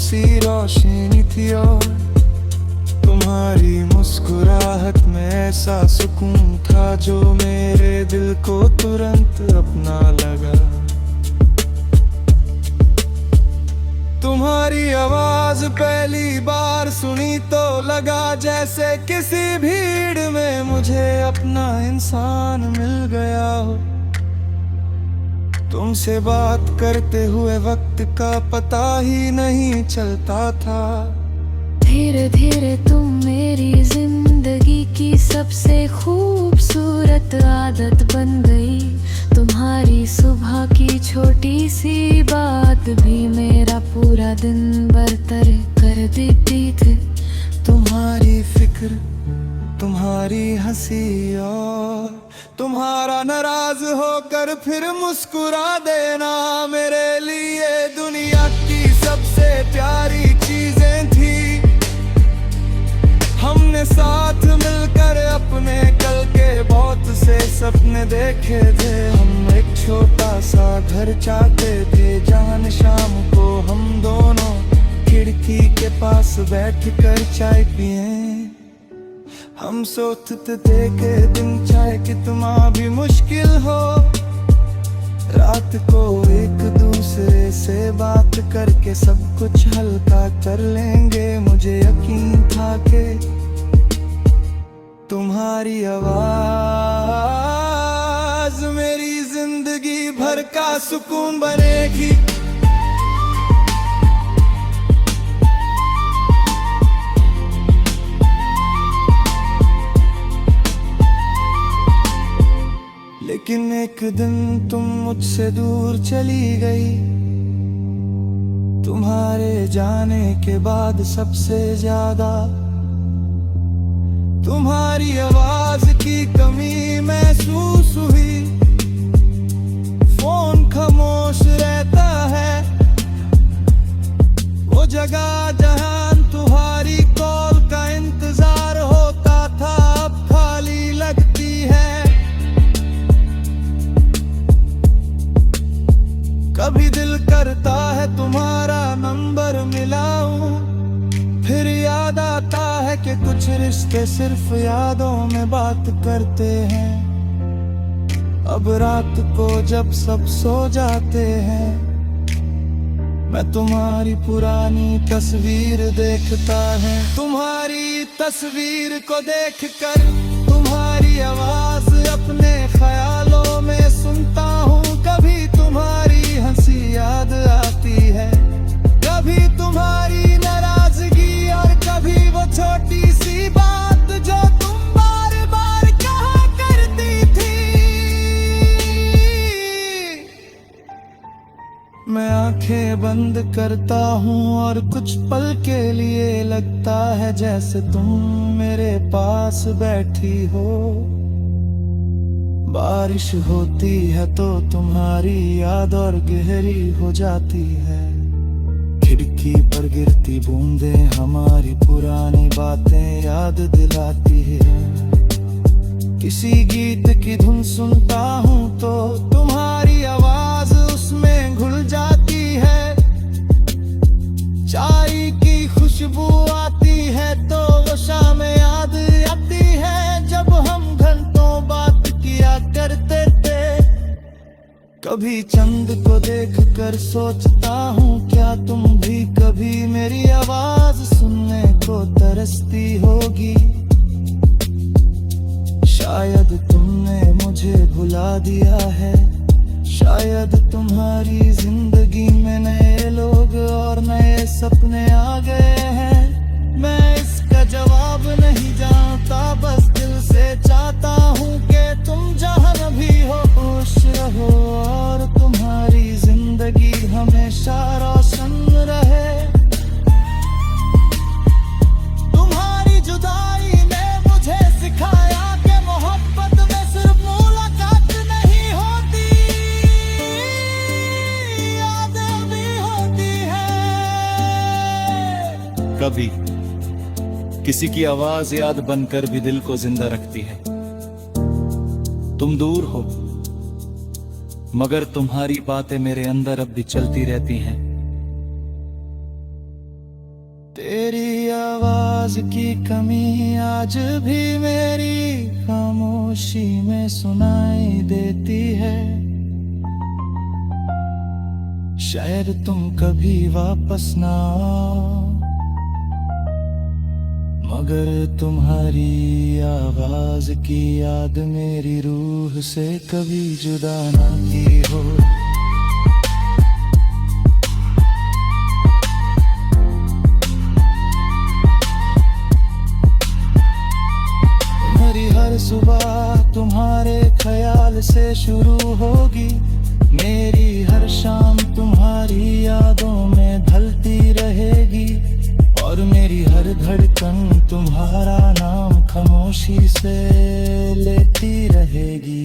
सी रोशनी थी और तुम्हारी मुस्कुराहट में ऐसा सुकून था जो मेरे दिल को तुरंत अपना लगा। तुम्हारी आवाज पहली बार सुनी तो लगा जैसे किसी भीड़ में मुझे अपना इंसान मिल गया हो। तुमसे बात करते हुए वक्त का पता ही नहीं चलता था। धीरे धीरे तुम मेरी जिंदगी की सबसे खूबसूरत आदत बन गई। तुम्हारी सुबह की छोटी सी बात भी मेरा पूरा दिन बरतर कर देती थी। तुम्हारी फिक्र, तुम्हारी हंसी और तुम्हारा नाराज होकर फिर मुस्कुरा देना मेरे लिए दुनिया की सबसे प्यारी चीजें थी। हमने साथ मिलकर अपने कल के बहुत से सपने देखे थे। हम एक छोटा सा घर चाहते थे जहाँ शाम को हम दोनों खिड़की के पास बैठकर चाय पिए। हम सोचते थे कि दिन चाहे कितना भी मुश्किल हो, रात को एक दूसरे से बात करके सब कुछ हल्का कर लेंगे। मुझे यकीन था कि तुम्हारी आवाज मेरी जिंदगी भर का सुकून बनेगी। लेकिन एक दिन तुम मुझसे दूर चली गई। तुम्हारे जाने के बाद सबसे ज्यादा तुम्हारी आवाज की कमी महसूस हुई। फोन खामोश रहता है, वो जगह जहां तुम्हारी कॉल का इंतजार होता था अब खाली लगती है। कभी दिल करता है तुम्हारा नंबर मिलाऊं, फिर याद आता है कि कुछ रिश्ते सिर्फ यादों में बात करते हैं। अब रात को जब सब सो जाते हैं, मैं तुम्हारी पुरानी तस्वीर देखता है। तुम्हारी तस्वीर को देखकर तुम्हारी आवाज अपने ख्यालों में सुनता हूँ। कभी तुम्हारी हंसी याद आती है, कभी तुम्हारी नाराजगी और कभी वो छोटी सी बात जो तुम बार बार कहा करती थी। मैं आंखें बंद करता हूँ और कुछ पल के लिए लगता है जैसे तुम मेरे पास बैठी हो। बारिश होती है तो तुम्हारी याद और गहरी हो जाती है। खिड़की पर गिरती बूंदें हमारी पुरानी बातें याद दिलाती है। किसी गीत की धुन सुनता हूँ तो तुम्हारी आवाज उसमें घुल जाती है। चाय की खुशबू आती है तो वो शाम याद आती है जब हम घंटों बात किया करते थे। कभी चंद को देखकर सोचता हूँ क्या तुम भी कभी मेरी आवाज सुनने को तरसती होगी। शायद तुमने मुझे भुला दिया है, शायद तुम्हारी जिंदगी में नए लोग और नए सपने आ गए हैं। मैं इसका जवाब नहीं जानता, बस दिल से चाहता हूँ कि तुम जहाँ भी हो खुश रहो और तुम्हारी जिंदगी हमेशा रोशन रहे। तुम्हारी जुदाई ने मुझे सिखाया कि मोहब्बत में सिर्फ मुलाकात नहीं होती, यादें भी होती है। कभी किसी की आवाज याद बनकर भी दिल को जिंदा रखती है। तुम दूर हो मगर तुम्हारी बातें मेरे अंदर अब भी चलती रहती हैं। तेरी आवाज की कमी आज भी मेरी खामोशी में सुनाई देती है। शायद तुम कभी वापस ना आओ, मगर तुम्हारी आवाज की याद मेरी रूह से कभी जुदा ना की हो। मेरी हर सुबह तुम्हारे ख्याल से शुरू होगी, मेरी हर शाम तुम्हारी यादों में ढलती रहेगी, और मेरी हर धड़कन तुम्हारा नाम खामोशी से लेती रहेगी।